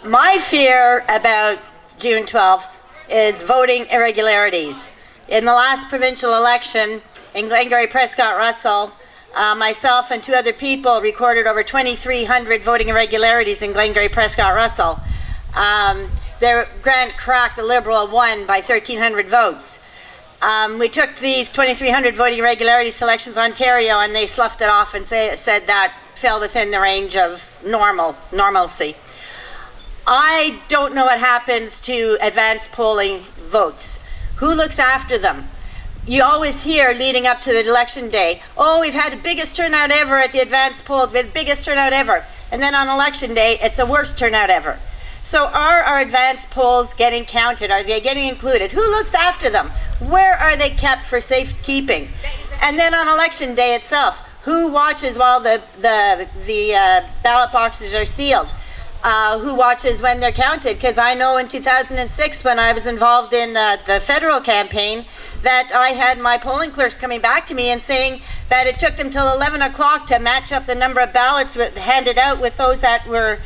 My fear about June 12th is voting irregularities. In the last provincial election in Glengarry Prescott Russell, myself and two other people recorded over 2,300 voting irregularities in Glengarry Prescott Russell. Grant Crack, the Liberal, won by 1,300 votes. We took these 2,300 voting irregularity selections to Ontario, and they sloughed it off and said that fell within the range of normalcy. I don't know what happens to advanced polling votes. Who looks after them? You always hear leading up to the election day, oh, we've had the biggest turnout ever at the advanced polls, we had the biggest turnout ever. And then on election day, it's the worst turnout ever. So are our advanced polls getting counted? Are they getting included? Who looks after them? Where are they kept for safekeeping? And then on election day itself, who watches while the ballot boxes are sealed? Who watches when they're counted? Because I know in 2006, when I was involved in the federal campaign, that I had my polling clerks coming back to me and saying that it took them till 11 o'clock to match up the number of ballots handed out with those that were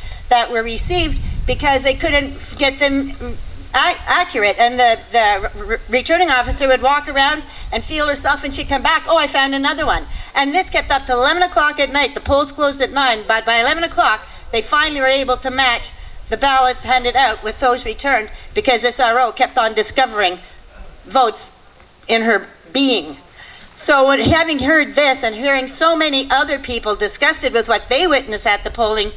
received, because they couldn't get them accurate. And the returning officer would walk around and feel herself, and she'd come back, oh, I found another one. And this kept up till 11 o'clock at night. The polls closed at 9, but by 11 o'clock, they finally were able to match the ballots handed out with those returned, because SRO kept on discovering votes in her being. So having heard this and hearing so many other people disgusted with what they witnessed at the polling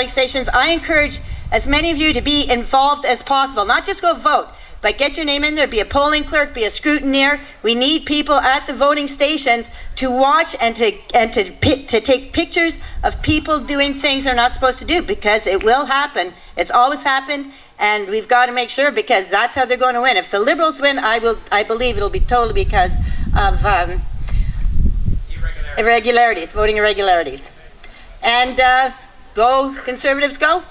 stations, I encourage as many of you to be involved as possible. Not just go vote, but get your name in there, be a polling clerk, be a scrutineer. We need people at the voting stations to watch and to take pictures of people doing things they're not supposed to do, because it will happen. It's always happened, and we've got to make sure, because that's how they're going to win. If the Liberals win, I believe it'll be totally because of irregularities, voting irregularities. And go Conservatives, go.